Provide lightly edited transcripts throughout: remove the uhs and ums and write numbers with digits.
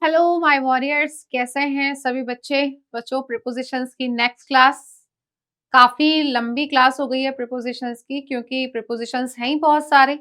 Hello my warriors, कैसे हैं सभी बच्चों प्रीपोजिशंस की नेक्स्ट क्लास। काफी लंबी क्लास हो गई है प्रीपोजिशंस की, क्योंकि प्रीपोजिशंस हैं ही बहुत सारे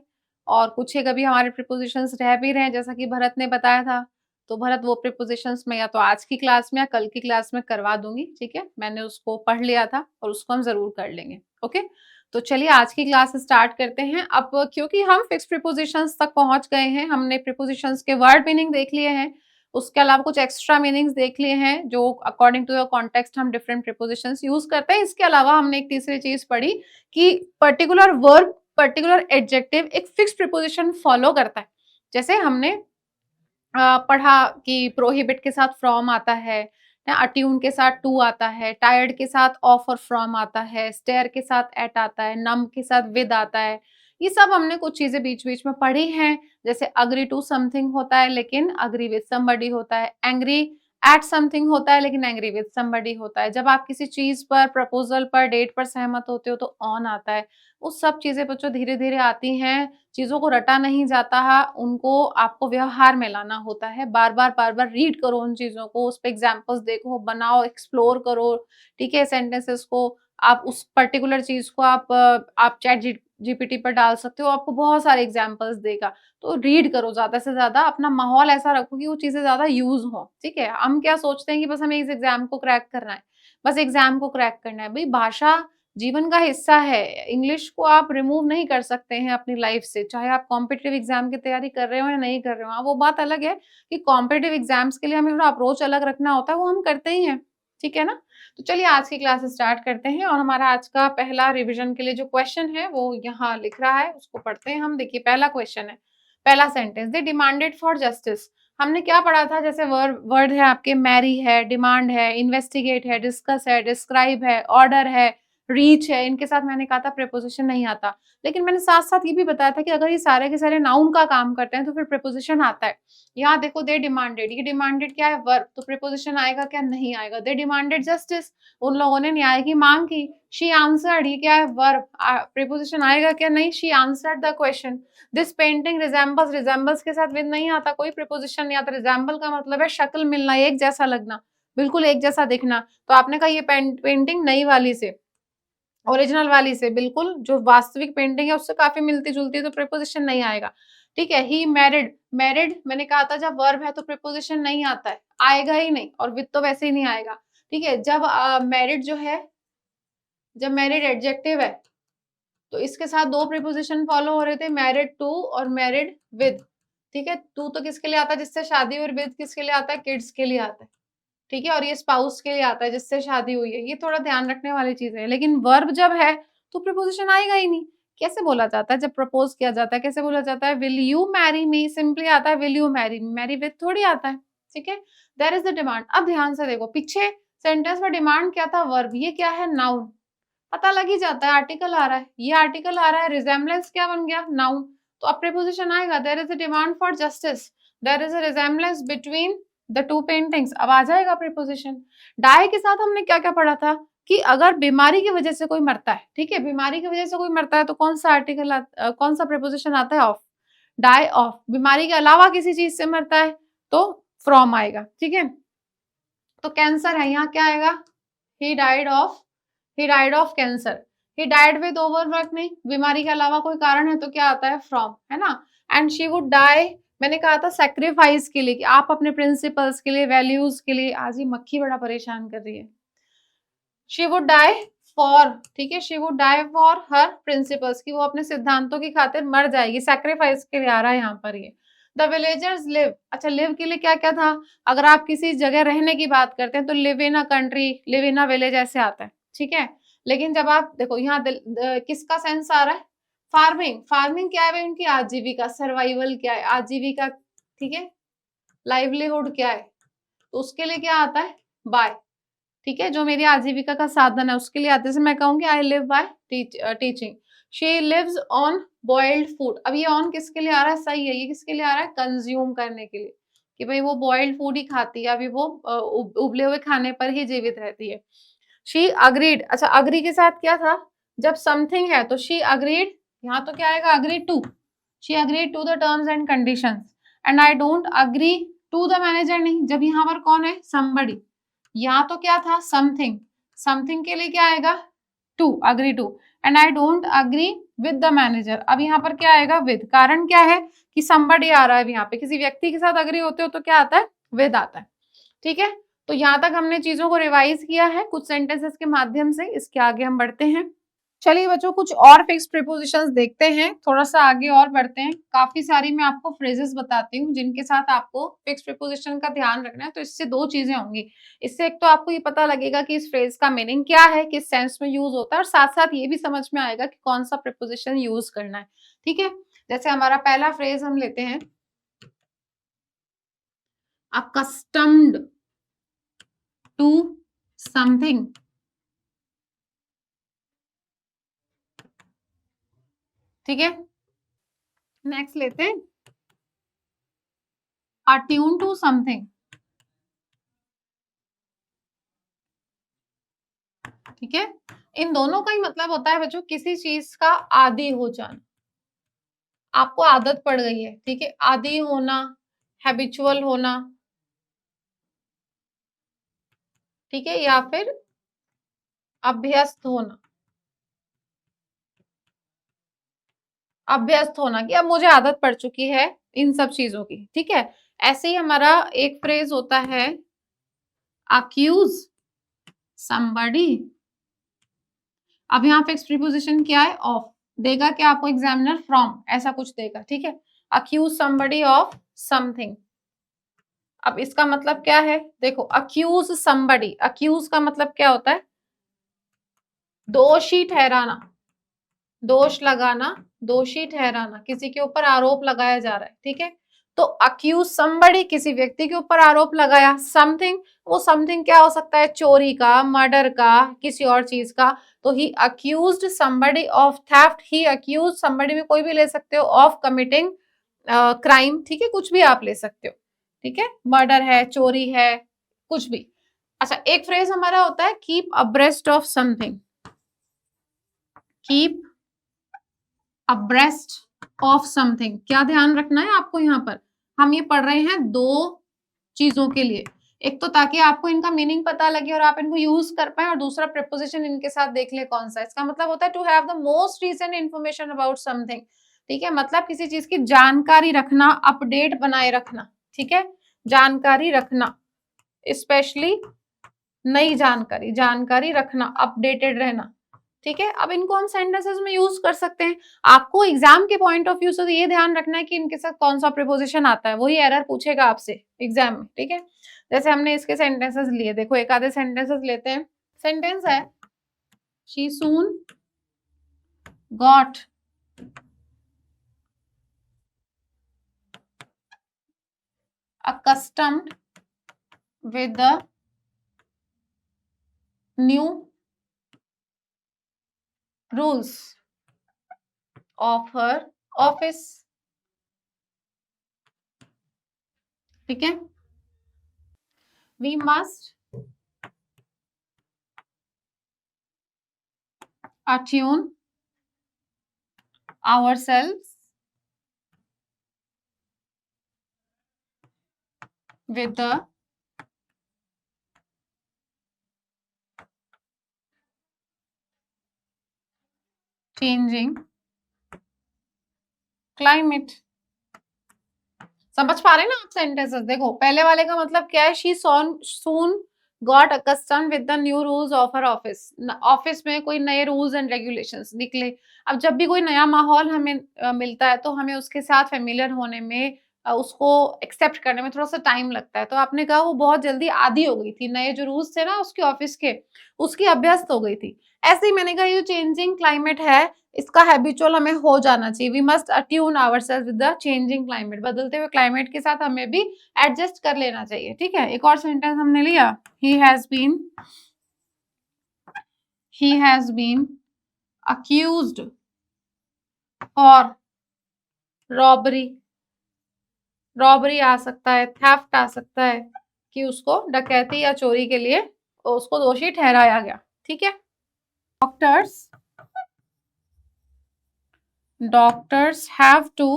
और कुछ एक अभी हमारे प्रीपोजिशंस रह भी रहे हैं, जैसा कि भरत ने बताया था। तो भरत वो प्रीपोजिशंस में या तो आज की क्लास में या कल की क्लास में करवा दूंगी, ठीक है। मैंने उसको पढ़ लिया था और उसको हम जरूर कर लेंगे। ओके, तो चलिए आज की क्लास स्टार्ट करते हैं। अब क्योंकि हम फिक्स प्रीपोजिशंस तक पहुंच गए हैं, हमने प्रीपोजिशंस के वर्ड मीनिंग देख लिए हैं, उसके अलावा कुछ एक्स्ट्रा मीनिंग्स देख लिए हैं जो अकॉर्डिंग टू योर कॉन्टेक्स्ट हम डिफरेंट प्रीपोजिशंस यूज करते हैं। इसके अलावा हमने एक तीसरी चीज पढ़ी कि पर्टिकुलर वर्ब, पर्टिकुलर एडजेक्टिव एक फिक्स प्रीपोजिशन फॉलो करता है। जैसे हमने पढ़ा कि प्रोहिबिट के साथ फ्रॉम आता है, अट्यून के साथ टू आता है, टायर्ड के साथ ऑफ और फ्रॉम आता है, स्टेयर के साथ एट आता है, नम के साथ विद आता है। ये सब हमने कुछ चीजें बीच बीच में पढ़ी हैं। जैसे अग्री टू समथिंग होता है लेकिन अग्री विद समबडी होता है, एंग्री एट समथिंग होता है लेकिन एंग्री विद समबडी होता है। जब आप किसी चीज पर, प्रपोजल पर, डेट पर सहमत होते हो तो ऑन आता है। वो सब चीजें बच्चों धीरे धीरे आती हैं, चीजों को रटा नहीं जाता है, उनको आपको व्यवहार में लाना होता है। बार बार रीड करो उन चीजों को, उस पे एग्जाम्पल्स देखो, बनाओ, एक्सप्लोर करो, ठीक है। सेंटेंसेस को आप उस पर्टिकुलर चीज को आप चैट जीपीटी पर डाल सकते हो, आपको बहुत सारे एग्जाम्पल्स देगा। तो रीड करो ज्यादा से ज्यादा, अपना माहौल ऐसा रखो कि वो चीजें ज्यादा यूज हो, ठीक है। हम क्या सोचते हैं कि बस हमें इस एग्जाम को क्रैक करना है, बस एग्जाम को क्रैक करना है। भाई भाषा जीवन का हिस्सा है, इंग्लिश को आप रिमूव नहीं कर सकते हैं अपनी लाइफ से, चाहे आप कॉम्पिटिटिव एग्जाम की तैयारी कर रहे हो या नहीं कर रहे हो। हाँ, वो बात अलग है कि कॉम्पिटिटिव एग्जाम्स के लिए हमें थोड़ा अप्रोच अलग रखना होता है, वो हम करते ही हैं, ठीक है ना। तो चलिए आज की क्लास स्टार्ट करते हैं और हमारा आज का पहला रिविजन के लिए जो क्वेश्चन है वो यहाँ लिख रहा है, उसको पढ़ते हैं हम। देखिए पहला क्वेश्चन है, पहला sentence, they demanded for justice. हमने क्या पढ़ा था? जैसे वर्ड है आपके, मैरी है, डिमांड है, इन्वेस्टिगेट है, डिस्कस है, डिस्क्राइब है, ऑर्डर है, रीच है। इनके साथ मैंने कहा था प्रीपोजिशन नहीं आता, लेकिन मैंने साथ साथ ये भी बताया था कि अगर ये सारे के सारे नाउन का काम करते हैं तो फिर प्रीपोजिशन आता है। यहाँ देखो, दे डिमांडेड, ये डिमांडेड क्या है? वर्ब, तो प्रीपोजिशन आएगा क्या? नहीं आएगा। दे डिमांडेड जस्टिस, उन लोगों ने न्याय की मांग की। शी आंसर्ड, ये क्या है? वर्ब, प्रीपोजिशन आएगा क्या? नहीं। She answered the question. This painting resembles, resembles के साथ विद नहीं आता, कोई प्रीपोजिशन नहीं आता। रिजेंबल का मतलब है शक्ल मिलना, एक जैसा लगना, बिल्कुल एक जैसा दिखना। तो आपने कहा ये पेंटिंग नई वाली से, ओरिजिनल वाली से, बिल्कुल जो वास्तविक पेंटिंग है उससे काफी मिलती जुलती है, तो प्रीपोजिशन नहीं आएगा, ठीक है। ही मैरिड, मैरिड मैंने कहा था जब वर्ब है तो प्रीपोजिशन नहीं आता है, आएगा ही नहीं, और विद तो वैसे ही नहीं आएगा, ठीक है। जब मैरिड जो है, जब मैरिड एडजेक्टिव है तो इसके साथ दो प्रीपोजिशन फॉलो हो रहे थे, मैरिड टू और मैरिड विद, ठीक है। टू तो किसके लिए आता है? जिससे शादी, और विद किसके लिए आता है? किड्स के लिए आता है, ठीक है। और ये स्पाउस के लिए आता है जिससे शादी हुई है। ये थोड़ा ध्यान रखने वाली चीज है। लेकिन वर्ब जब है तो प्रीपोजिशन आएगा ही नहीं। कैसे बोला जाता है जब प्रपोज किया जाता है? कैसे बोला जाता है? Will you marry me, simply आता है will you marry me, marry with थोड़ी आता है, ठीक है। There is the demand. अब ध्यान से देखो, पीछे सेंटेंस में डिमांड क्या था? वर्ब। ये क्या है? नाउन। पता लग ही जाता है, आर्टिकल आ रहा है, ये आर्टिकल आ रहा है, रिजेम्बलेंस क्या बन गया? नाउन। तो अब प्रीपोजिशन आएगा, there is a demand for justice, there is a resemblance between the two paintings, अब आ जाएगा प्रीपोजिशन। डाई के साथ हमने क्या क्या पढ़ा था कि अगर बीमारी की वजह से कोई मरता है, ठीक है, बीमारी की वजह से कोई मरता है तो कौन सा आर्टिकल कौन सा प्रीपोजिशन आता है? ऑफ। Die of. बीमारी के अलावा किसी चीज से मरता है तो फ्रॉम आएगा, ठीक है। तो कैंसर है, यहाँ क्या आएगा? He died of, he died of cancer. He died with overwork, नहीं, बीमारी के अलावा कोई कारण है तो क्या आता है? फ्रॉम, है ना। एंड शी वुड डाई, मैंने कहा था सेक्रीफाइस के लिए, कि आप अपने प्रिंसिपल्स के लिए, वैल्यूज के लिए। आज ये मक्खी बड़ा परेशान कर रही है। शी वुड डाई फॉर, ठीक है, she would die for her principles, की वो अपने सिद्धांतों की खातिर मर जाएगी, सेक्रीफाइस के लिए आ रहा है यहाँ पर ये। द विलेजर्स लिव, अच्छा लिव के लिए क्या क्या था? अगर आप किसी जगह रहने की बात करते हैं तो live in a country, live in a village ऐसे आता है, ठीक है। लेकिन जब आप देखो यहाँ किसका सेंस आ रहा है? फार्मिंग। फार्मिंग क्या है भाई? उनकी आजीविका, सर्वाइवल क्या है? आजीविका, ठीक है। लाइवलीहुड क्या है? तो उसके लिए क्या आता है? बाय, ठीक है, जो मेरी आजीविका का साधन है उसके लिए आते। से मैं कहूंगी I live by teaching. She lives on boiled food. अब ये ऑन किसके लिए आ रहा है? सही है, ये किसके लिए आ रहा है? कंज्यूम करने के लिए, कि भाई वो बॉइल्ड फूड ही खाती है, अभी वो उबले हुए खाने पर ही जीवित रहती है। शी अग्रीड, अच्छा अग्री के साथ क्या था? जब समथिंग है तो शी अग्रीड, यहाँ तो क्या आएगा? Agree to. She agreed to the terms and conditions, and I don't agree to the manager नहीं, जब यहाँ पर कौन है, somebody, यहाँ तो क्या था, समथिंग, समथिंग के लिए क्या आएगा, to, agree to, and I don't agree with the manager. अब यहाँ पर क्या आएगा, विद, कारण क्या है कि somebody आ रहा है, यहाँ पे किसी व्यक्ति के साथ अग्री होते हो तो क्या आता है, विद आता है। ठीक है, तो यहाँ तक हमने चीजों को रिवाइज किया है कुछ सेंटेंसेस के माध्यम से। इसके आगे हम बढ़ते हैं। चलिए बच्चों, कुछ और फिक्स प्रीपोजिशंस देखते हैं, थोड़ा सा आगे और बढ़ते हैं। काफी सारी मैं आपको फ्रेजेस बताती हूँ जिनके साथ आपको फिक्स प्रीपोजिशन का ध्यान रखना है। तो इससे दो चीजें होंगी, इससे एक तो आपको ये पता लगेगा कि इस फ्रेज का मीनिंग क्या है, किस सेंस में यूज होता है, और साथ साथ ये भी समझ में आएगा कि कौन सा प्रीपोजिशन यूज करना है। ठीक है, जैसे हमारा पहला फ्रेज हम लेते हैं, accustomed to something। ठीक है, नेक्स्ट लेते हैं attuned to something। ठीक है, इन दोनों का ही मतलब होता है बच्चों किसी चीज का आदी हो जाना, आपको आदत पड़ गई है। ठीक है, आदी होना, हैबिचुअल होना। ठीक है, या फिर अभ्यस्त होना, अभ्यस्त होना कि अब मुझे आदत पड़ चुकी है इन सब चीजों की। ठीक है, ऐसे ही हमारा एक फ्रेज होता है accuse somebody। अब यहाँ फिक्स प्रीपोजिशन क्या है, ऑफ, देगा क्या आपको एग्जामिनर, फ्रॉम, ऐसा कुछ देगा। ठीक है, accuse somebody of something। अब इसका मतलब क्या है, देखो accuse somebody, accuse का मतलब क्या होता है, दोषी ठहराना, दोष लगाना, दोषी ठहराना, किसी के ऊपर आरोप लगाया जा रहा है। ठीक है, तो अक्यूज समबडी, किसी व्यक्ति के ऊपर आरोप लगाया, समथिंग, वो समथिंग क्या हो सकता है, चोरी का, मर्डर का, किसी और चीज का। तो he accused somebody of theft, he accuse somebody में कोई भी ले सकते हो, ऑफ कमिटिंग क्राइम। ठीक है, कुछ भी आप ले सकते हो। ठीक है, मर्डर है, चोरी है, कुछ भी। अच्छा, एक फ्रेज हमारा होता है keep abreast of something, keep abreast of something. क्या ध्यान रखना है आपको, यहाँ पर हम ये पढ़ रहे हैं दो चीजों के लिए, एक तो ताकि आपको इनका मीनिंग पता लगे और आप इनको यूज कर पाए, और दूसरा प्रीपोजिशन इनके साथ देख ले कौन सा। इसका मतलब होता है to have the most recent information about something. ठीक है, मतलब किसी चीज की जानकारी रखना, अपडेट बनाए रखना। ठीक है, जानकारी रखना, स्पेशली नई जानकारी, जानकारी रखना, अपडेटेड रहना। ठीक है, अब इनको हम सेंटेंसेस में यूज कर सकते हैं। आपको एग्जाम के पॉइंट ऑफ व्यू से तो ये ध्यान रखना है कि इनके साथ कौन सा प्रीपोजिशन आता है, वही एरर पूछेगा आपसे एग्जाम में। ठीक है, जैसे हमने इसके सेंटेंसेस लिए, देखो एक आधे सेंटेंसेस लेते हैं। सेंटेंस है she soon got accustomed with the new rules of her office। ठीक है, we must attune ourselves with the changing climate। समझ पा रहे हैं ना आप सेंटेंसेस, देखो पहले वाले का मतलब क्या है, she soon got accustomed with the new rules of her office. Office में कोई नए रूल्स एंड रेगुलेशंस निकले। अब जब भी कोई नया माहौल हमें मिलता है तो हमें उसके साथ फेमिलियर होने में, उसको एक्सेप्ट करने में थोड़ा सा टाइम लगता है। तो आपने कहा वो बहुत जल्दी आदी हो गई थी, नए जो रूल्स थे ना उसके ऑफिस के, उसकी अभ्यस्त हो गई थी। ऐसे ही मैंने कहा ये चेंजिंग क्लाइमेट है, इसका हैबिचुअल हमें हो जाना चाहिए। We must attune ourselves with the changing climate, बदलते हुए क्लाइमेट के साथ हमें भी एडजस्ट कर लेना चाहिए। ठीक है, एक और सेंटेंस हमने लिया, he has been accused for robbery. Robbery आ सकता है, थेफ्ट आ सकता है, कि उसको डकैती या चोरी के लिए उसको दोषी ठहराया गया। ठीक है, doctors have to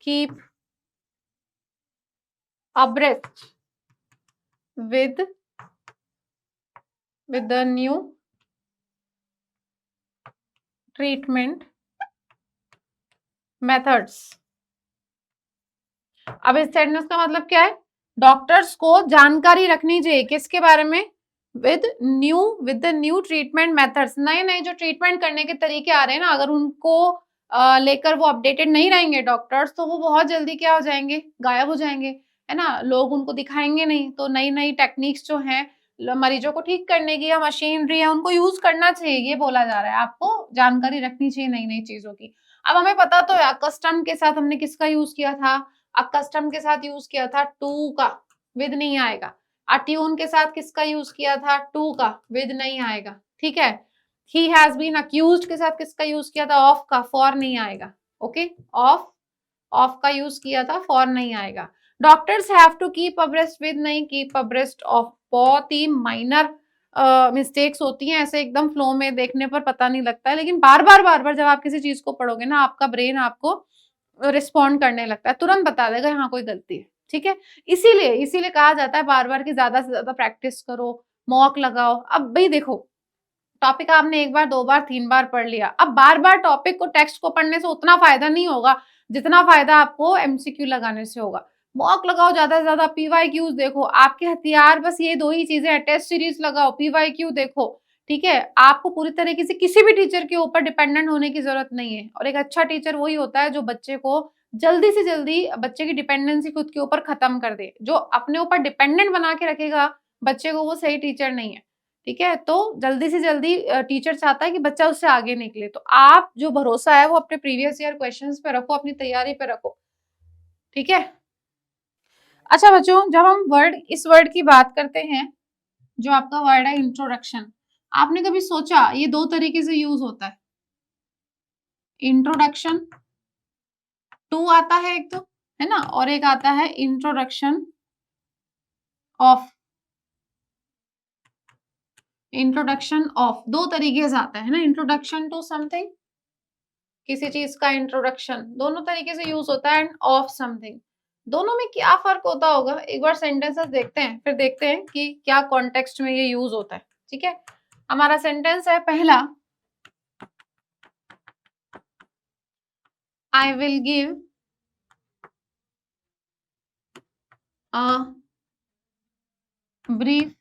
keep abreast with the new treatment methods। अब इस सेंटेंस का मतलब क्या है? डॉक्टर्स को जानकारी रखनी चाहिए किसके बारे में? With the new treatment methods, नए नए जो ट्रीटमेंट करने के तरीके आ रहे हैं ना, अगर उनको लेकर वो अपडेटेड नहीं रहेंगे डॉक्टर्स, तो वो बहुत जल्दी क्या हो जाएंगे? गायब हो जाएंगे, है ना। लोग उनको दिखाएंगे नहीं। तो नई नई टेक्निक्स जो हैं मरीजों को ठीक करने की या मशीनरी है उनको यूज करना चाहिए, ये बोला जा रहा है। आपको जानकारी रखनी चाहिए नई नई चीजों की। अब हमें पता तो है कस्टम के साथ हमने किसका यूज किया था? अकस्टम के साथ यूज किया था टू का, विद नहीं आएगा। अट्यून के साथ किसका यूज किया था? टू का, विद नहीं आएगा, ठीक है। ही हैज बीन अक्यूज्ड के साथ किसका यूज किया था? ऑफ का, फॉर नहीं आएगा। ओके, ऑफ का यूज किया था, फॉर नहीं आएगा। Doctors have to keep abreast with नहीं कीप अब्रेस्ट ऑफ, बहुत ही माइनर मिस्टेक्स होती हैं, ऐसे एकदम फ्लो में देखने पर पता नहीं लगता है, लेकिन बार बार जब आप किसी चीज को पढ़ोगे ना, आपका ब्रेन आपको रिस्पॉन्ड करने लगता है, तुरंत बता देगा यहाँ कोई गलती है, ठीक है। इसीलिए कहा जाता है बार बार की ज्यादा से ज्यादा प्रैक्टिस करो, मॉक लगाओ। अब भाई देखो, टॉपिक आपने एक बार, दो बार, तीन बार पढ़ लिया, अब बार बार टॉपिक को, टेक्स्ट को पढ़ने से उतना फायदा नहीं होगा जितना फायदा आपको एमसीक्यू लगाने से होगा। मॉक लगाओ ज्यादा से ज्यादा, पीवाईक्यूज देखो, आपके हथियार बस ये दो ही चीजें हैं, टेस्ट सीरीज लगाओ, पीवाईक्यू देखो, ठीक है। आपको पूरी तरीके से किसी भी टीचर के ऊपर डिपेंडेंट होने की जरूरत नहीं है, और एक अच्छा टीचर वही होता है जो बच्चे को जल्दी से जल्दी, बच्चे की डिपेंडेंसी खुद के ऊपर खत्म कर दे। जो अपने ऊपर डिपेंडेंट बना के रखेगा बच्चे को, वो सही टीचर नहीं है, ठीक है। तो जल्दी से जल्दी टीचर चाहता है कि बच्चा उससे आगे निकले। तो आप जो भरोसा है वो अपने प्रीवियस ईयर क्वेश्चंस पे रखो, अपनी तैयारी पे रखो, ठीक है। अच्छा बच्चों, जब हम इस वर्ड की बात करते हैं, जो आपका वर्ड है इंट्रोडक्शन, आपने कभी सोचा ये दो तरीके से यूज होता है? इंट्रोडक्शन टू आता है एक तो, है ना, और एक आता है इंट्रोडक्शन ऑफ। इंट्रोडक्शन ऑफ दो तरीके से आता है ना, इंट्रोडक्शन टू समथिंग, किसी चीज का इंट्रोडक्शन दोनों तरीके से यूज होता है, एंड ऑफ समथिंग। दोनों में क्या फर्क होता होगा? एक बार सेंटेंसेस देखते हैं, फिर देखते हैं कि क्या कॉन्टेक्स्ट में ये यूज होता है, ठीक है। हमारा सेंटेंस है पहला, I will give a brief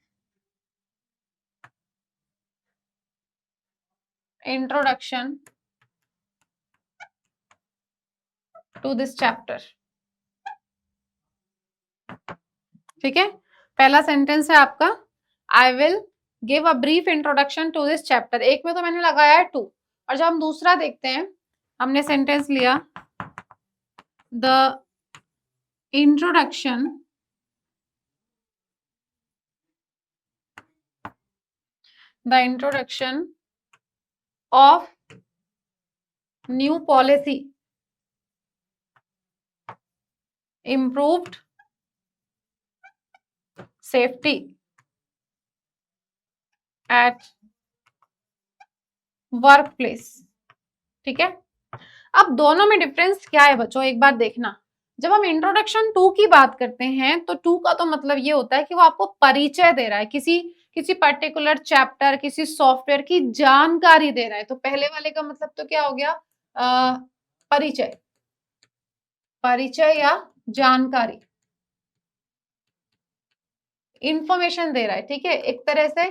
introduction to this chapter, ठीक है। पहला सेंटेंस है आपका, I will give a brief introduction to this chapter. एक में तो मैंने लगाया है टू, और जब हम दूसरा देखते हैं, हमने सेंटेंस लिया, the introduction of new policy improved safety at workplace, ठीक है। अब दोनों में डिफरेंस क्या है बच्चों, एक बार देखना। जब हम इंट्रोडक्शन टू की बात करते हैं, तो टू का तो मतलब ये होता है कि वो आपको परिचय दे रहा है, किसी पर्टिकुलर चैप्टर, किसी सॉफ्टवेयर की जानकारी दे रहा है। तो पहले वाले का मतलब तो क्या हो गया? परिचय, परिचय या जानकारी, इंफॉर्मेशन दे रहा है, ठीक है। एक तरह से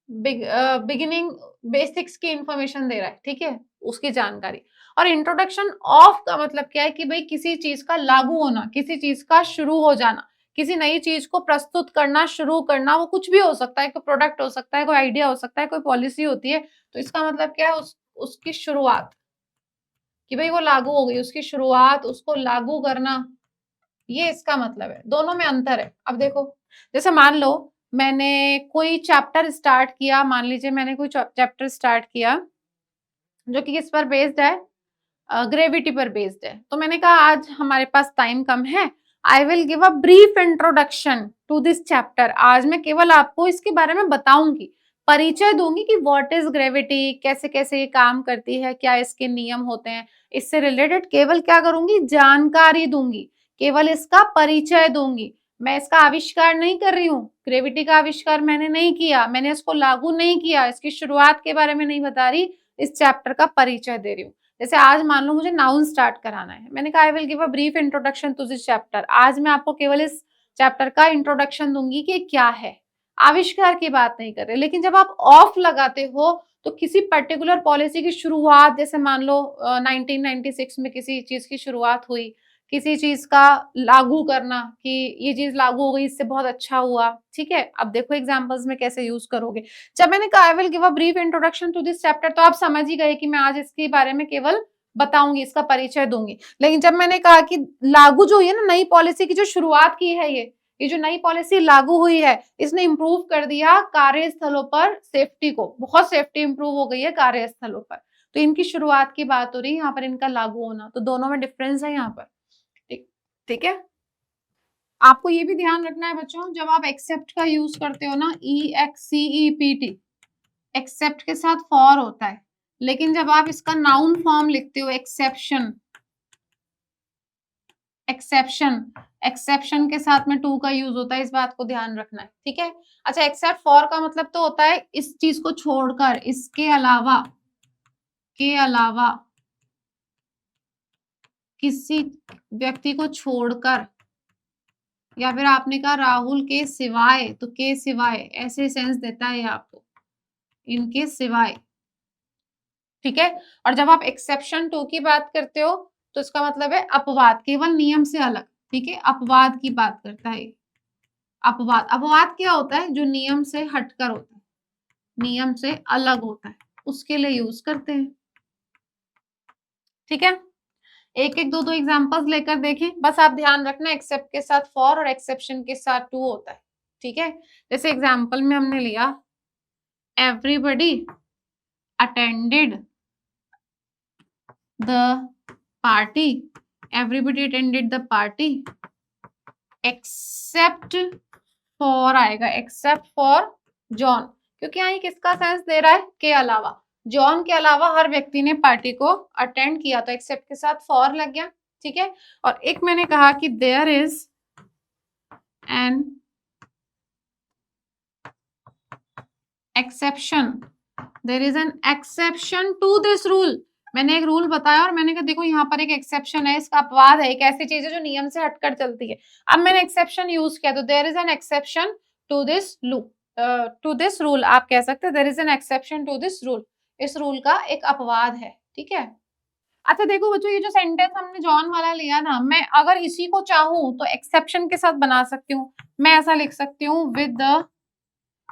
बिगिनिंग, बेसिक्स की इंफॉर्मेशन दे रहा है, ठीक है, उसकी जानकारी। और इंट्रोडक्शन ऑफ का मतलब क्या है कि भाई किसी चीज का लागू होना, किसी चीज का शुरू हो जाना, किसी नई चीज को प्रस्तुत करना, शुरू करना। वो कुछ भी हो सकता है, कोई प्रोडक्ट हो सकता है, कोई आइडिया हो सकता है, कोई पॉलिसी होती है। तो इसका मतलब क्या है? उसकी शुरुआत, कि भाई वो लागू हो गई, उसकी शुरुआत, उसको लागू करना, ये इसका मतलब है। दोनों में अंतर है। अब देखो, जैसे मान लो मैंने कोई चैप्टर स्टार्ट किया, मान लीजिए मैंने कोई चैप्टर स्टार्ट किया जो कि किस पर बेस्ड है? ग्रेविटी पर बेस्ड है। तो मैंने कहा आज हमारे पास टाइम कम है, I will give a brief introduction to this chapter. आज मैं केवल आपको इसके बारे में बताऊंगी, परिचय दूंगी कि व्हाट इज ग्रेविटी, कैसे कैसे ये काम करती है, क्या इसके नियम होते हैं। इससे रिलेटेड केवल क्या करूंगी? जानकारी दूंगी, केवल इसका परिचय दूंगी। मैं इसका आविष्कार नहीं कर रही हूँ, ग्रेविटी का आविष्कार मैंने नहीं किया, मैंने इसको लागू नहीं किया, इसकी शुरुआत के बारे में नहीं बता रही, इस चैप्टर का परिचय दे रही हूँ। जैसे आज मान लो मुझे नाउन स्टार्ट कराना है, मैंने कहा I will give a brief introduction to this chapter. आज मैं आपको केवल इस चैप्टर का इंट्रोडक्शन दूंगी कि क्या है, आविष्कार की बात नहीं कर रहे। लेकिन जब आप ऑफ लगाते हो तो किसी पर्टिकुलर पॉलिसी की शुरुआत, जैसे मान लो 1996 में किसी चीज की शुरुआत हुई, किसी चीज का लागू करना कि ये चीज लागू हो गई, इससे बहुत अच्छा हुआ, ठीक है। अब देखो एग्जांपल्स में कैसे यूज करोगे। जब मैंने कहा I will give a brief introduction to this chapter, तो आप समझ ही गए कि मैं आज इसके बारे में केवल बताऊंगी, इसका परिचय दूंगी। लेकिन जब मैंने कहा कि लागू जो है ना, नई पॉलिसी की जो शुरुआत की है, ये जो नई पॉलिसी लागू हुई है, इसने इंप्रूव कर दिया कार्यस्थलों पर सेफ्टी को, बहुत सेफ्टी इंप्रूव हो गई है कार्यस्थलों पर। तो इनकी शुरुआत की बात हो रही है यहाँ पर, इनका लागू होना, तो दोनों में डिफरेंस है यहाँ पर। ठीक है। आपको ये भी ध्यान रखना है बच्चों, जब आप एक्सेप्ट का यूज करते हो ना, EXCEPT, एक्सेप्ट के साथ फॉर होता है। लेकिन जब आप इसका नाउन फॉर्म लिखते हो एक्सेप्शन, एक्सेप्शन एक्सेप्शन के साथ में टू का यूज होता है, इस बात को ध्यान रखना है। ठीक है। अच्छा, एक्सेप्ट फॉर का मतलब तो होता है इस चीज को छोड़कर, इसके अलावा, के अलावा, किसी व्यक्ति को छोड़कर, या फिर आपने कहा राहुल के सिवाय, तो के सिवाय ऐसे सेंस देता है आपको, इनके सिवाय। ठीक है। और जब आप एक्सेप्शन टू की बात करते हो तो इसका मतलब है अपवाद, केवल नियम से अलग। ठीक है, अपवाद की बात करता है। अपवाद, अपवाद क्या होता है? जो नियम से हटकर होता है, नियम से अलग होता है, उसके लिए यूज करते हैं। ठीक है। एक एक दो दो एग्जांपल्स लेकर देखें, बस आप ध्यान रखना एक्सेप्ट के साथ फॉर और एक्सेप्शन के साथ टू होता है। ठीक है। जैसे एग्जांपल में हमने लिया everybody attended the party, everybody attended the party except for आएगा, एक्सेप्ट फॉर जॉन, क्योंकि यहाँ किसका सेंस दे रहा है? के अलावा, जॉन के अलावा हर व्यक्ति ने पार्टी को अटेंड किया, तो एक्सेप्ट के साथ फॉर लग गया। ठीक है। और एक मैंने कहा कि there is an exception, there is an exception to this rule. मैंने एक रूल बताया और मैंने कहा देखो यहाँ पर एक एक्सेप्शन है, इसका अपवाद है, एक ऐसी चीज है जो नियम से हटकर चलती है। अब मैंने एक्सेप्शन यूज किया, तो there is an exception to this to this rule, आप कह सकते हैं there is an exception to this rule, इस रूल का एक अपवाद है। ठीक है। अच्छा देखो बच्चों, ये जो सेंटेंस हमने जॉन वाला लिया ना, मैं अगर इसी को चाहूं तो एक्सेप्शन के साथ बना सकती हूँ। मैं ऐसा लिख सकती हूँ with the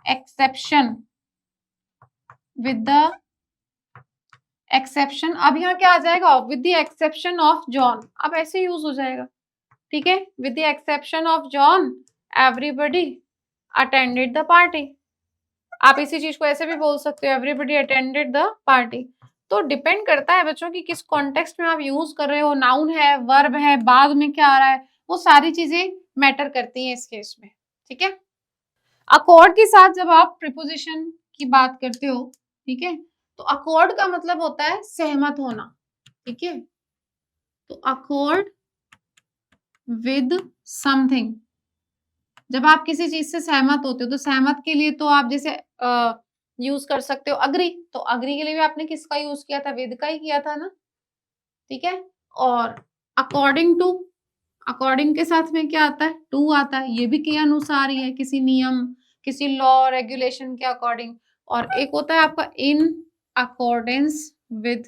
exception, with the exception. अब यहाँ क्या आ जाएगा? With the exception of John, अब ऐसे यूज हो जाएगा। ठीक है। With the exception of John everybody attended the party. आप इसी चीज को ऐसे भी बोल सकते हो, एवरीबडी अटेंडेड द पार्टी। तो डिपेंड करता है बच्चों की किस कॉन्टेक्स्ट में आप यूज कर रहे हो, नाउन है, वर्ब है, बाद में क्या आ रहा है, वो सारी चीजें मैटर करती हैं इस केस में। ठीक है। अकॉर्ड के साथ जब आप प्रीपोजिशन की बात करते हो, ठीक है, तो अकॉर्ड का मतलब होता है सहमत होना। ठीक है। तो अकॉर्ड विद समथिंग, जब आप किसी चीज से सहमत होते हो, तो सहमत के लिए तो आप जैसे यूज कर सकते हो अग्री, तो अग्री के लिए भी आपने किसका यूज किया था? विद का ही किया था ना। ठीक है। और अकॉर्डिंग टू, अकॉर्डिंग के साथ में क्या आता है? टू आता है, ये भी के अनुसार ही है, किसी नियम, किसी लॉ रेगुलेशन के अकॉर्डिंग। और एक होता है आपका in accordance with,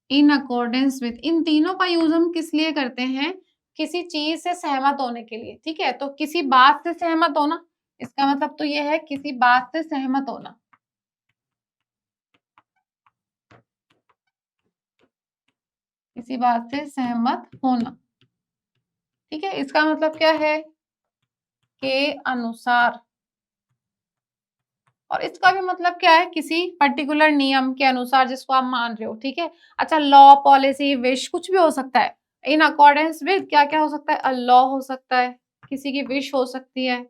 in accordance with. इन तीनों का यूज हम किस लिए करते हैं? किसी चीज से सहमत होने के लिए। ठीक है। तो किसी बात से सहमत होना, इसका मतलब तो ये है किसी बात से सहमत होना, किसी बात से सहमत होना। ठीक है। इसका मतलब क्या है? के अनुसार। और इसका भी मतलब क्या है? किसी पर्टिकुलर नियम के अनुसार जिसको आप मान रहे हो। ठीक है। अच्छा, लॉ, पॉलिसी, विश, कुछ भी हो सकता है। इन अकॉर्डेंस विद क्या क्या हो सकता है? अ लॉ हो सकता है, किसी की विश हो सकती है,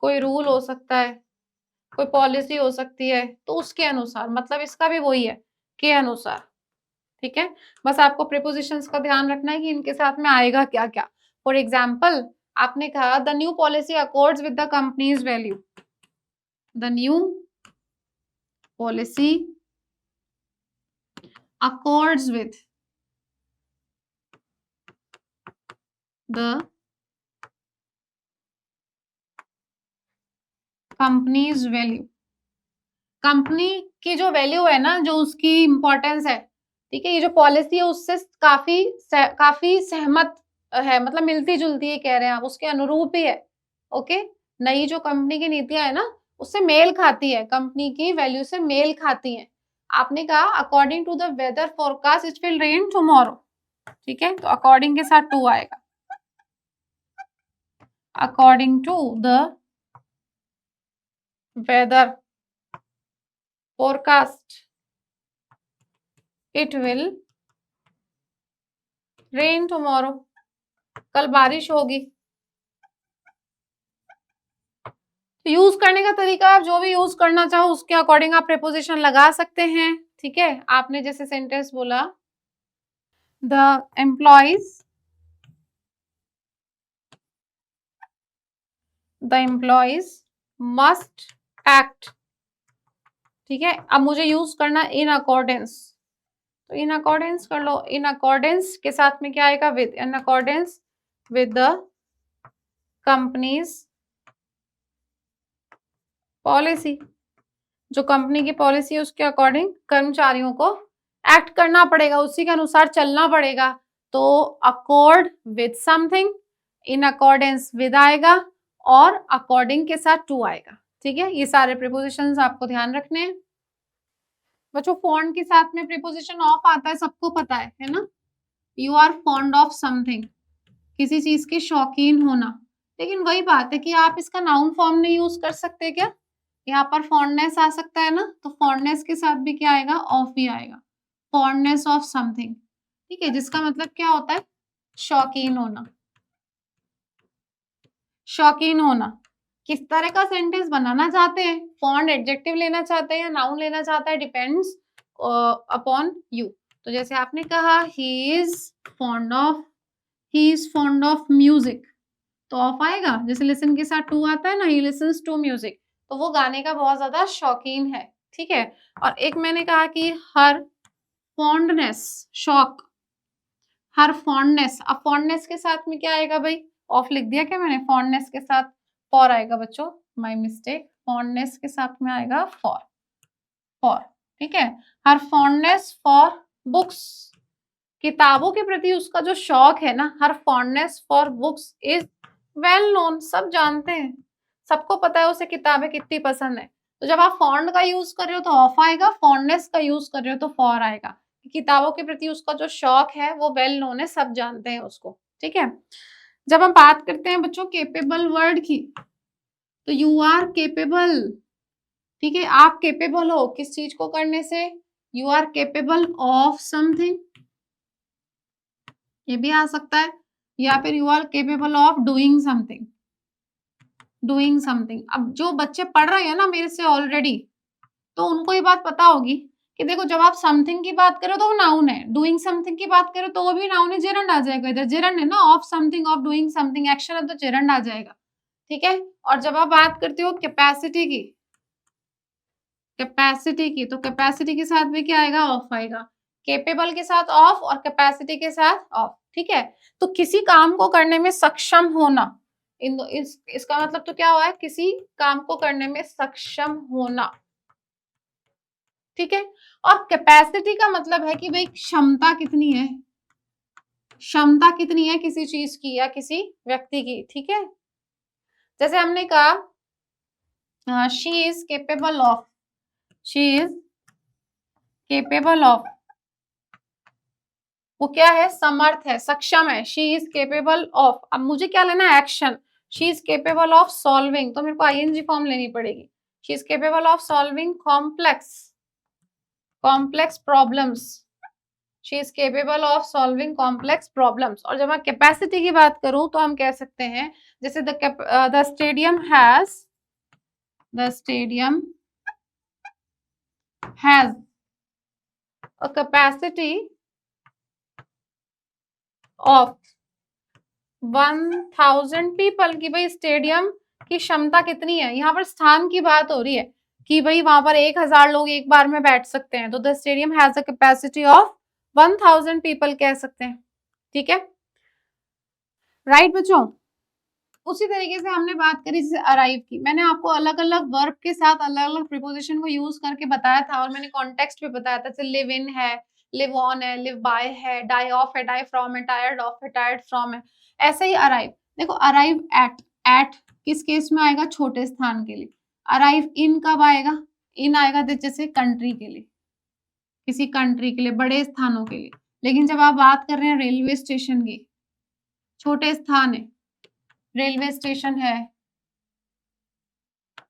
कोई रूल हो सकता है, कोई पॉलिसी हो सकती है, तो उसके अनुसार, मतलब इसका भी वही है, के अनुसार। ठीक है। बस आपको प्रीपोजिशंस का ध्यान रखना है कि इनके साथ में आएगा क्या क्या। फॉर एग्जाम्पल आपने कहा the new policy accords with the companies value, the new policy accords with the companies value. Company की जो वैल्यू है ना, जो उसकी इंपॉर्टेंस है, ठीक है, ये जो पॉलिसी है उससे काफी सहमत है, मतलब मिलती जुलती है, कह रहे हैं आप, उसके अनुरूप ही है। ओके, नई जो कंपनी की नीतियां है ना उससे मेल खाती है, कंपनी की वैल्यू से मेल खाती है। आपने कहा according to the weather forecast it will rain tomorrow, ठीक है, तो अकॉर्डिंग के साथ टू आएगा, according to the weather forecast it will rain tomorrow, कल बारिश होगी। यूज करने का तरीका आप जो भी यूज करना चाहो उसके अकॉर्डिंग आप प्रीपोजिशन लगा सकते हैं, ठीक है। आपने जैसे सेंटेंस बोला द एम्प्लॉइज मस्ट एक्ट, ठीक है। अब मुझे यूज करना इन अकॉर्डेंस, तो इन अकॉर्डेंस कर लो। इन अकॉर्डेंस के साथ में क्या आएगा, with, in accordance with the companies policy, जो कंपनी की पॉलिसी है उसके अकॉर्डिंग कर्मचारियों को एक्ट करना पड़ेगा, उसी के अनुसार चलना पड़ेगा। तो accord with something, in accordance with आएगा और अकॉर्डिंग के साथ टू आएगा, ठीक है। ये सारे प्रीपोजिशंस आपको ध्यान रखने हैं। बच्चों फॉन्ट के साथ में प्रीपोजिशन ऑफ आता है, सबको पता है ना। You are fond of something, किसी चीज के शौकीन होना, लेकिन वही बात है कि आप इसका नाउन फॉर्म नहीं यूज कर सकते क्या। यहाँ पर फॉन्डनेस आ सकता है ना, तो फॉन्डनेस के साथ भी क्या आएगा, ऑफ ही आएगा, फॉन्डनेस ऑफ समथिंग, ठीक है, जिसका मतलब क्या होता है, शौकीन होना। शौकीन होना किस तरह का सेंटेंस बनाना चाहते हैं, फॉन्ड एडजेक्टिव लेना चाहते हैं या नाउन लेना चाहता है, डिपेंड्स अपॉन यू। तो जैसे आपने कहा he is fond of music, तो ऑफ आएगा। जैसे लिसन के साथ टू आता है ना, ही लिसन्स टू म्यूजिक, तो वो गाने का बहुत ज्यादा शौकीन है, ठीक है। और एक मैंने कहा कि हर फॉन्डनेस, शौक, हर फॉन्डनेस, अब फॉन्डनेस के साथ में क्या आएगा भाई, ऑफ लिख दिया क्या मैंने, फॉन्डनेस के साथ फॉर आएगा बच्चों, माय मिस्टेक, फॉन्डनेस के साथ में आएगा फॉर, फॉर, ठीक है। हर फॉन्डनेस फॉर बुक्स, किताबों के प्रति उसका जो शौक है ना, her fondness for books is well known, सब जानते हैं, सबको पता है उसे किताबें कितनी पसंद है। तो जब आप फॉन्ड का यूज कर रहे हो तो ऑफ आएगा, फॉन्डनेस का यूज कर रहे हो तो फॉर आएगा। किताबों के प्रति उसका जो शौक है वो वेल नोन है, सब जानते हैं उसको, ठीक है। जब हम बात करते हैं बच्चों केपेबल वर्ड की, तो यू आर केपेबल, ठीक है, आप केपेबल हो किस चीज को करने से, you are capable of something, ये भी आ सकता है, या फिर you are capable of doing something, doing something. अब जो बच्चे पढ़ रहे हैं ना मेरे से ऑलरेडी, तो उनको ये बात पता होगी कि देखो जब आप समथिंग की बात करो तो वो नाउन है, डूइंग समथिंग की बात करो तो वो भी नाउन है, जेरंड आ जाएगा इधर, जेरंड है ना, of something, of doing something, action है तो जेरंड आ जाएगा, ठीक है। और जब आप बात करते हो कैपेसिटी की, तो कैपेसिटी के साथ भी क्या आएगा, ऑफ आएगा, केपेबल के साथ ऑफ और कैपेसिटी के साथ ऑफ, ठीक है। तो किसी काम को करने में सक्षम होना, इसका मतलब तो क्या हुआ है, किसी काम को करने में सक्षम होना, ठीक है। और कैपेसिटी का मतलब है कि भाई क्षमता कितनी है, क्षमता कितनी है किसी चीज की या किसी व्यक्ति की, ठीक है। जैसे हमने कहा she is capable of, she is capable of, वो क्या है, समर्थ है, सक्षम है, शी इज केपेबल ऑफ। अब मुझे क्या लेना है, action, she is capable of solving, तो मेरे को आईएनजी फॉर्म लेनी पड़ेगी, she is capable of solving complex problems, she is capable of solving complex problems. और जब मैं कैपेसिटी की बात करूं तो हम कह सकते हैं जैसे the stadium has a capacity of 1000 people की भाई स्टेडियम की क्षमता कितनी है, यहाँ पर स्थान की बात हो रही है कि भाई वहां पर 1000 लोग एक बार में बैठ सकते हैं, तो the stadium has a capacity of 1000 people कह सकते हैं। ठीक है, राइट बच्चों। उसी तरीके से हमने बात करी जैसे अराइव की, मैंने आपको अलग अलग वर्ब के साथ अलग अलग प्रीपोजिशन को यूज करके बताया था, और मैंने कॉन्टेक्स्ट भी बताया था, जैसे लिव इन है, लिव ऑन है, लिव बाय है, डाई ऑफ है, डाई फ्रॉम है, टायर्ड ऑफ है, टायर्ड फ्रॉम है। ऐसे ही अराइव, देखो अराइव एट, एट किस केस में आएगा, छोटे स्थान के लिए। अराइव इन कब आएगा, इन आएगा जैसे कंट्री के लिए, किसी कंट्री के लिए, बड़े स्थानों के लिए। लेकिन जब आप बात कर रहे हैं रेलवे स्टेशन की, छोटे स्थान है, रेलवे स्टेशन है,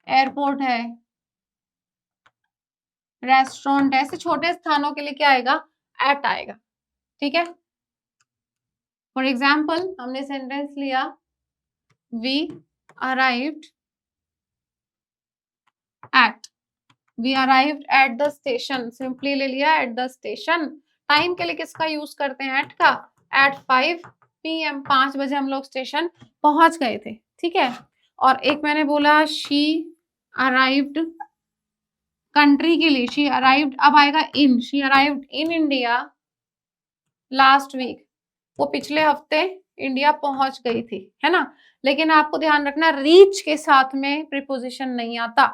एयरपोर्ट है, रेस्टोरेंट है, ऐसे छोटे स्थानों के लिए क्या आएगा, एट आएगा। ठीक है, फॉर एग्जाम्पल हमने सेंटेंस लिया, we arrived at, we arrived at the station, simply ले लिया एट द स्टेशन। टाइम के लिए किसका यूज करते हैं, एट का, एट 5 PM, 5 बजे हम लोग स्टेशन पहुंच गए थे। ठीक है, और एक मैंने बोला शी अराइव्ड कंट्री के लिए, शी अराइव्ड अब आएगा in, she arrived in India last week, वो पिछले हफ्ते इंडिया पहुंच गई थी, है ना। लेकिन आपको ध्यान रखना रीच के साथ में प्रीपोजिशन नहीं आता,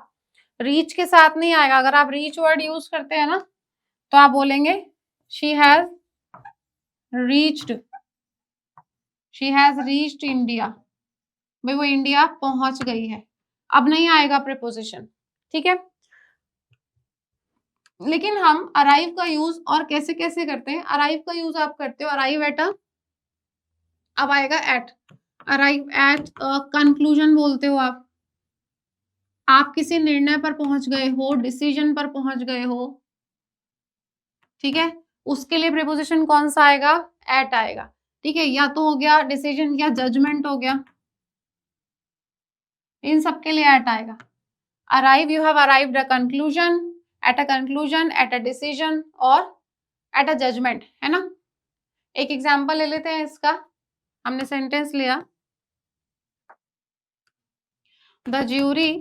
रीच के साथ नहीं आएगा। अगर आप रीच वर्ड यूज करते हैं ना, तो आप बोलेंगे she has reached, she has reached India, भाई वो इंडिया पहुंच गई है, अब नहीं आएगा प्रीपोजिशन। ठीक है, लेकिन हम अराइव का यूज और कैसे कैसे करते हैं, अराइव का यूज आप करते हो अराइव एट अ, अब आएगा एट, अराइव एट कंक्लूजन बोलते हो आप किसी निर्णय पर पहुंच गए हो, डिसीजन पर पहुंच गए हो। ठीक है, उसके लिए प्रीपोजिशन कौन सा आएगा, एट आएगा। ठीक है, या तो हो गया डिसीजन या जजमेंट हो गया, इन सब के लिए एट आएगा। Arrive, you have arrived a conclusion, at a conclusion, at a decision और एट अ जजमेंट, है ना। एक एग्जांपल ले लेते हैं इसका, हमने सेंटेंस लिया, the jury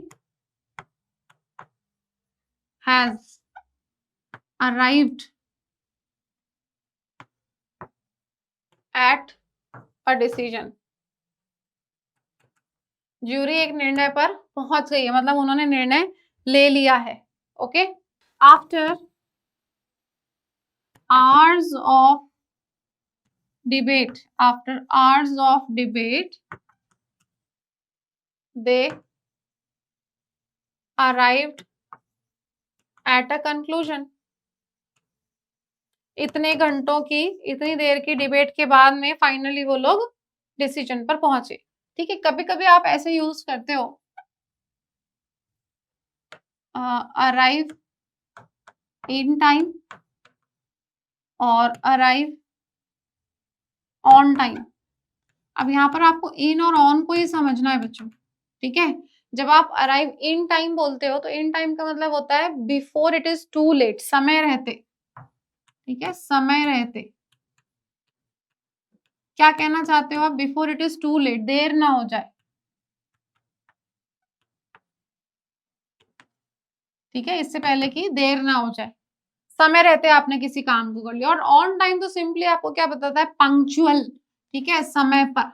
has arrived at a decision, jury एक निर्णय पर पहुंच गई है, मतलब उन्होंने निर्णय ले लिया है। Okay, after hours of debate, after hours of debate they arrived at a conclusion, इतने घंटों की, इतनी देर की डिबेट के बाद में फाइनली वो लोग डिसीजन पर पहुंचे। ठीक है, कभी कभी आप ऐसे यूज करते हो अराइव इन टाइम और अराइव ऑन टाइम। अब यहाँ पर आपको इन और ऑन को ही समझना है बच्चों। ठीक है, जब आप अराइव इन टाइम बोलते हो तो इन टाइम का मतलब होता है before it is too late, समय रहते। ठीक है, समय रहते, क्या कहना चाहते हो आप, before it is too late, देर ना हो जाए। ठीक है, इससे पहले कि देर ना हो जाए, समय रहते आपने किसी काम को कर लिया। और ऑन टाइम तो सिंपली आपको क्या बताता है, पंक्चुअल। ठीक है, समय पर,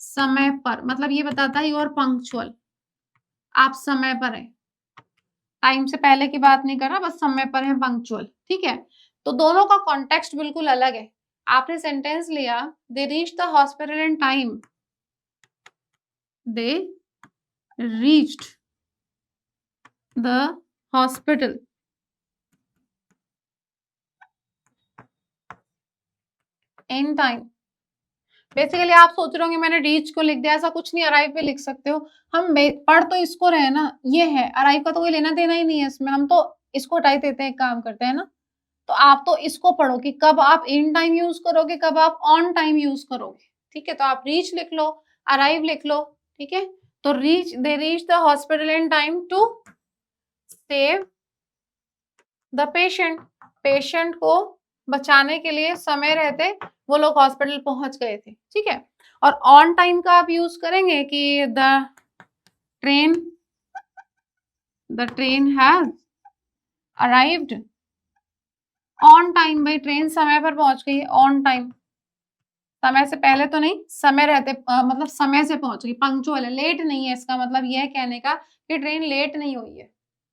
समय पर मतलब ये बताता है यू आर पंक्चुअल, आप समय पर है, टाइम से पहले की बात नहीं कर रहा, बस समय पर है, पंक्चुअल। ठीक है, तो दोनों का कॉन्टेक्स्ट बिल्कुल अलग है। आपने सेंटेंस लिया, दे reach the hospital in time, they reached the hospital in time. Basically आप सोच रहे होंगे मैंने रीच को लिख दिया, ऐसा कुछ नहीं, अराइव पे लिख सकते हो। हम पढ़ तो इसको रहे ना, ये है अराइव का तो कोई लेना देना ही नहीं है इसमें, हम तो इसको हटा ही देते हैं, काम करते हैं ना। तो आप तो इसको पढ़ो कि कब आप इन टाइम यूज करोगे, कब आप ऑन टाइम यूज करोगे। ठीक है, तो आप रीच लिख लो, अराइव लिख लो। ठीक है, तो reach, they reach the hospital in time to save the patient, patient को बचाने के लिए समय रहते वो लोग हॉस्पिटल पहुंच गए थे, ठीक है। और ऑन टाइम का आप यूज करेंगे कि train the train has arrived on time. भाई ट्रेन समय पर पहुंच गई है, ऑन टाइम, समय से पहले तो नहीं, समय रहते मतलब समय से पहुंच गई, पंक्चुअल है, लेट नहीं है। इसका मतलब यह कहने का कि ट्रेन लेट नहीं हुई है,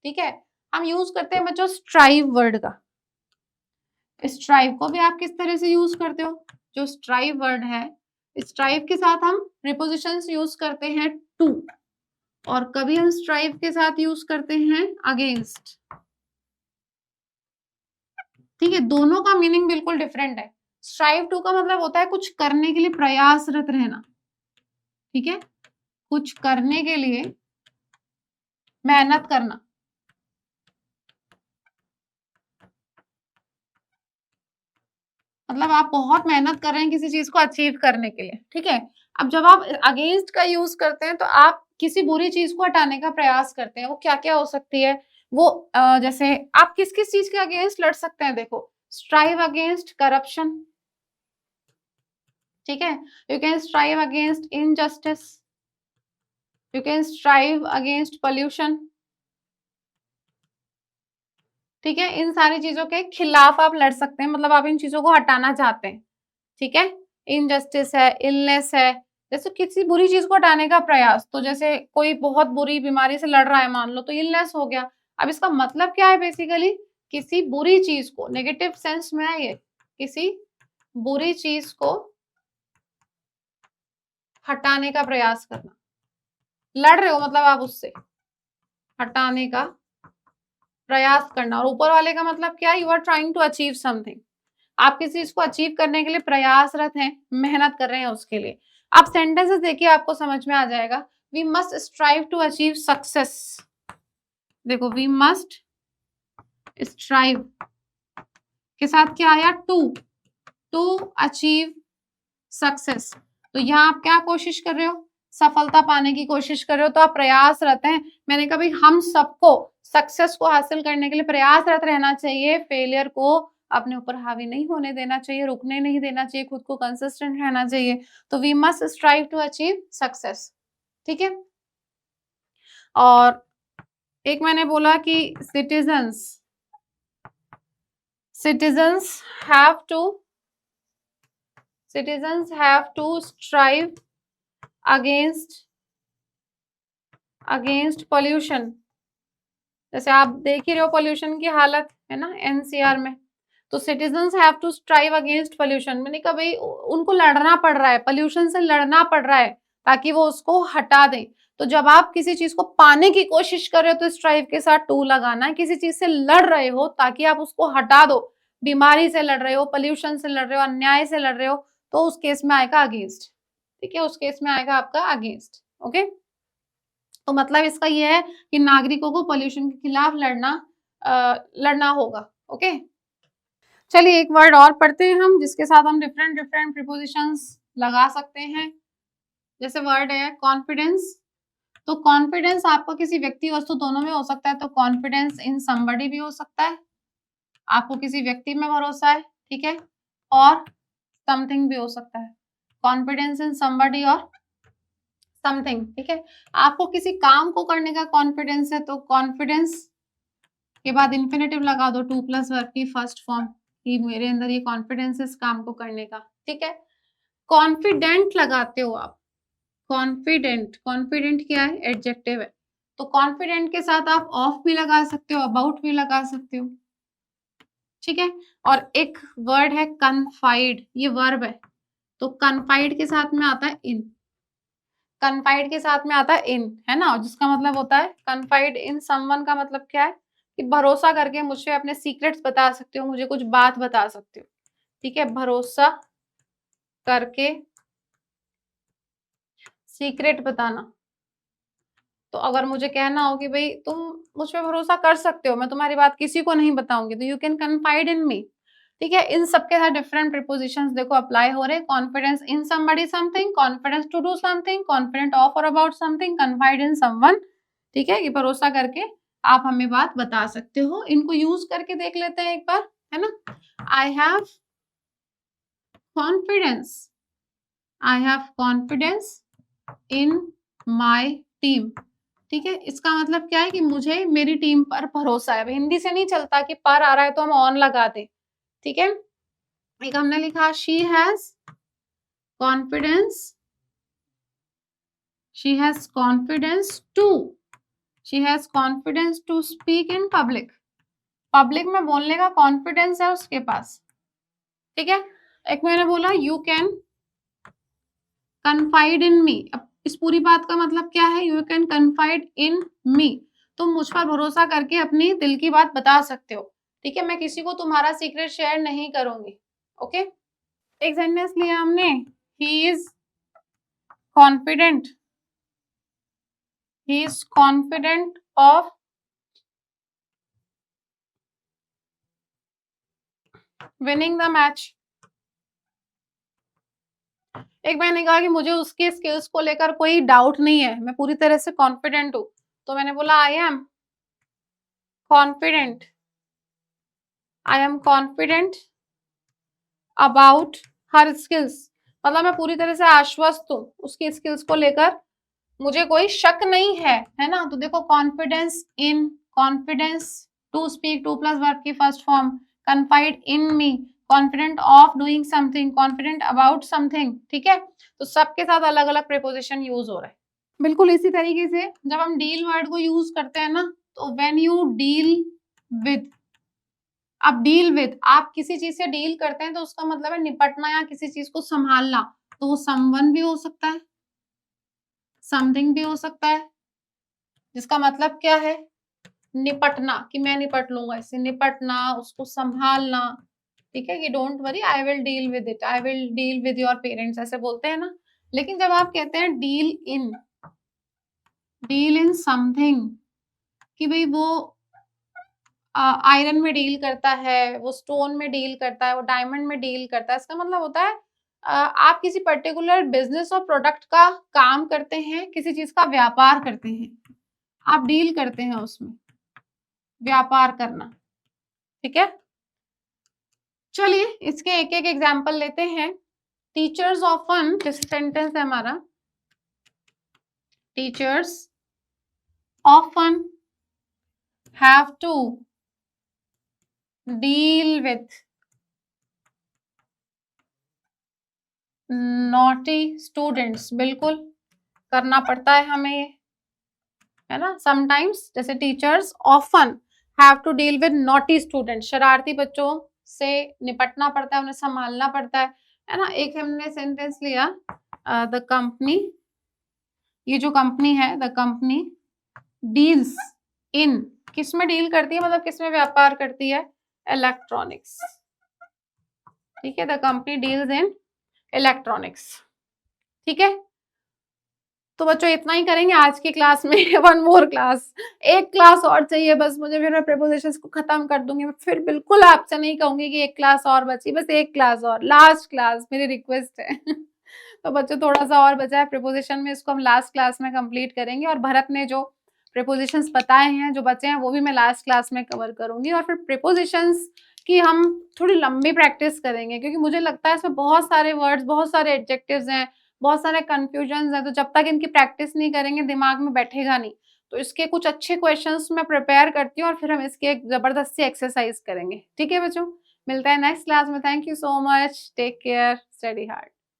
ठीक है। हम यूज करते हैं बच्चों स्ट्राइव वर्ड का। स्ट्राइव को भी आप किस तरह से यूज करते हो? जो स्ट्राइव वर्ड है, स्ट्राइव के साथ हम प्रीपोजिशंस यूज करते हैं टू, और कभी हम स्ट्राइव के साथ यूज करते हैं अगेंस्ट, ठीक है। दोनों का मीनिंग बिल्कुल डिफरेंट है। स्ट्राइव टू का मतलब होता है कुछ करने के लिए प्रयासरत रहना, ठीक है, कुछ करने के लिए मेहनत करना। मतलब आप बहुत मेहनत कर रहे हैं किसी चीज को अचीव करने के लिए, ठीक है। अब जब आप अगेंस्ट का यूज करते हैं तो आप किसी बुरी चीज को हटाने का प्रयास करते हैं। वो क्या क्या हो सकती है? वो जैसे आप किस किस चीज के अगेंस्ट लड़ सकते हैं? देखो, स्ट्राइव अगेंस्ट करप्शन, ठीक है। You can strive against injustice, you can strive against pollution, ठीक है। इन सारी चीजों के खिलाफ आप लड़ सकते हैं, मतलब आप इन चीजों को हटाना चाहते हैं, ठीक है। इनजस्टिस है, इलनेस है, जैसे किसी बुरी चीज को हटाने का प्रयास। तो जैसे कोई बहुत बुरी बीमारी से लड़ रहा है मान लो, तो इलनेस हो गया। अब इसका मतलब क्या है? बेसिकली किसी बुरी चीज को, नेगेटिव सेंस में है ये, किसी बुरी चीज को हटाने का प्रयास करना। लड़ रहे हो मतलब आप उससे हटाने का प्रयास करना। और ऊपर वाले का मतलब क्या है? You are trying to achieve something. आप किसी चीज को अचीव करने के लिए प्रयासरत हैं, मेहनत कर रहे हैं उसके लिए। आप सेंटेंसेस देखिए, आपको समझ में आ जाएगा। We must strive to achieve success. देखो, वी मस्ट स्ट्राइव के साथ क्या आया? To achieve success. तो यहाँ आप क्या कोशिश कर रहे हो? सफलता पाने की कोशिश कर रहे हो, तो आप प्रयासरत हैं। मैंने कहा भाई हम सबको सक्सेस को हासिल करने के लिए प्रयासरत रहना चाहिए। फेलियर को अपने ऊपर हावी नहीं होने देना चाहिए, रुकने नहीं देना चाहिए, खुद को कंसिस्टेंट रहना चाहिए। तो we must strive to achieve success, ठीक है। और एक मैंने बोला कि citizens have to strive against pollution. जैसे आप देख ही रहे हो पोल्यूशन की हालत है ना एनसीआर में। तो citizens have to strive against pollution. मैंने कहा भाई उनको लड़ना पड़ रहा है, पोल्यूशन से लड़ना पड़ रहा है ताकि वो उसको हटा दें। तो जब आप किसी चीज को पाने की कोशिश कर रहे हो तो स्ट्राइव के साथ टू लगाना है। किसी चीज से लड़ रहे हो ताकि आप उसको हटा दो, बीमारी से लड़ रहे हो, पोल्यूशन से लड़ रहे हो, अन्याय से लड़ रहे हो, तो उस केस में आएगा अगेंस्ट, ठीक है। उस केस में आएगा आपका अगेंस्ट, ओके। तो मतलब इसका ये है कि नागरिकों को पोल्यूशन के खिलाफ लड़ना होगा, ओके। चलिए एक वर्ड और पढ़ते हैं हम, जिसके साथ हम डिफरेंट डिफरेंट प्रीपोजिशंस लगा सकते हैं। जैसे वर्ड है कॉन्फिडेंस। तो कॉन्फिडेंस आपको किसी व्यक्ति वस्तु दोनों में हो सकता है। तो कॉन्फिडेंस इन समबडी भी हो सकता है, आपको किसी व्यक्ति में भरोसा है, ठीक है, और समथिंग भी हो सकता है। कॉन्फिडेंस इन समबडी और समथिंग, ठीक है। आपको किसी काम को करने का कॉन्फिडेंस है, तो कॉन्फिडेंस के बाद इंफिनिटिव लगा दो, टू प्लस वर्ब की फर्स्ट फॉर्म, कि मेरे अंदर ये कॉन्फिडेंस है इस काम को करने का, ठीक है। कॉन्फिडेंट लगाते हो आप, कॉन्फिडेंट क्या है? एडजेक्टिव है। तो कॉन्फिडेंट के साथ आप ऑफ भी लगा सकते हो, अबाउट भी लगा सकते हो, ठीक है। और एक वर्ड है कन्फाइड, ये वर्ब है। तो कन्फाइड के साथ में आता है इन, कन्फाइड के साथ में आता है इन, है ना, जिसका मतलब होता है कन्फाइड इन समवन का मतलब क्या है? कि भरोसा करके मुझे अपने सीक्रेट्स बता सकते हो, मुझे कुछ बात बता सकते हो, ठीक है। भरोसा करके सीक्रेट बताना। तो अगर मुझे कहना हो कि भाई तुम मुझ पे भरोसा कर सकते हो, मैं तुम्हारी बात किसी को नहीं बताऊंगी, तो यू कैन कन्फाइड इन मी, ठीक है। इन सबके साथ डिफरेंट प्रीपोजिशंस देखो अप्लाई हो रहे हैं। Confidence in somebody something, confidence to do something, confident of और about something, confide in someone, ठीक है। ये भरोसा करके आप हमें बात बता सकते हो। इनको यूज करके देख लेते हैं एक बार। है ना। I have confidence, I have confidence in my team. ठीक है, इसका मतलब क्या है कि मुझे मेरी टीम पर भरोसा है। हिंदी से नहीं चलता कि पर आ रहा है तो हम ऑन लगा दें। ठीक है, एक हमने लिखा she has confidence, she has confidence to, she has confidence to speak in public. Public में बोलने का कॉन्फिडेंस है उसके पास। ठीक है, एक मैंने बोला यू कैन कन्फाइड इन मी। अब इस पूरी बात का मतलब क्या है, यू कैन कन्फाइड इन मी, तुम मुझ पर भरोसा करके अपनी दिल की बात बता सकते हो। ठीक है, मैं किसी को तुम्हारा सीक्रेट शेयर नहीं करूंगी। ओके, एक सेंटेंस लिया हमने, he is confident, he is confident of winning the match. एक मैंने कहा कि मुझे उसके स्किल्स को लेकर कोई डाउट नहीं है, मैं पूरी तरह से कॉन्फिडेंट हूं, तो मैंने बोला I am confident, I am confident about her skills. मतलब मैं पूरी तरह से आश्वस्त हूँ उसकी स्किल्स को लेकर, मुझे कोई शक नहीं है ना। तो देखो confidence in, confidence to speak, to plus verb की first form, confide in me, confident of doing something, confident about something. ठीक है, तो सबके साथ अलग अलग प्रीपोजिशन यूज हो रहा है। बिल्कुल इसी तरीके से जब हम डील वर्ड को यूज करते हैं ना, तो व्हेन यू डील विद, अब डील विद, आप किसी चीज से डील करते हैं तो उसका मतलब है निपटना या किसी चीज को संभालना। तो वो समवन भी हो सकता है, समथिंग भी हो सकता है, जिसका मतलब क्या है, निपटना, कि मैं निपट लूंगा इससे, निपटना, उसको संभालना। ठीक है, कि don't worry I will deal with it, I will deal with your parents, ऐसे बोलते हैं ना। लेकिन जब आप कहते हैं डील इन समथिंग, कि भाई वो आयरन में डील करता है, वो स्टोन में डील करता है, वो डायमंड में डील करता है, इसका मतलब होता है आप किसी पर्टिकुलर बिजनेस और प्रोडक्ट का काम करते हैं, किसी चीज का व्यापार करते हैं, आप डील करते हैं उसमें, व्यापार करना। ठीक है, चलिए इसके एक एक एग्जाम्पल लेते हैं। टीचर्स ऑफन, जैसे सेंटेंस है हमारा, teachers often have to deal with naughty students. बिल्कुल करना पड़ता है हमें ये, है ना। समटाइम्स, जैसे teachers often have to deal with naughty student, शरारती बच्चों से निपटना पड़ता है, उन्हें संभालना पड़ता है ना। एक हमने सेंटेंस लिया, द कंपनी, ये जो कंपनी है, द कंपनी डील्स इन, किस में डील करती है, मतलब किस में व्यापार करती है, इलेक्ट्रॉनिक्स। ठीक है, the company deals in electronics. ठीक है, तो बच्चों इतना ही करेंगे आज की क्लास में। वन मोर क्लास, एक क्लास और चाहिए बस मुझे, फिर मैं प्रीपोजिशंस को खत्म कर दूंगी। मैं फिर बिल्कुल आपसे नहीं कहूंगी कि एक क्लास और बची, बस एक क्लास और, लास्ट क्लास मेरी रिक्वेस्ट है। तो बच्चों थोड़ा सा और बचा है प्रीपोजिशन में, इसको हम लास्ट क्लास में कंप्लीट करेंगे। और भरत ने जो प्रीपोजिशंस बताए हैं जो बचे हैं वो भी मैं लास्ट क्लास में कवर करूंगी। और फिर प्रीपोजिशंस की हम थोड़ी लंबी प्रैक्टिस करेंगे, क्योंकि मुझे लगता है इसमें बहुत सारे वर्ड्स, बहुत सारे एडजेक्टिव्स हैं, बहुत सारे कंफ्यूजन है, तो जब तक इनकी प्रैक्टिस नहीं करेंगे दिमाग में बैठेगा नहीं। तो इसके कुछ अच्छे क्वेश्चंस मैं प्रिपेयर करती हूँ और फिर हम इसकी एक जबरदस्त सी एक्सरसाइज करेंगे। ठीक है बच्चों, मिलता है नेक्स्ट क्लास में। Thank you so much, take care, study hard.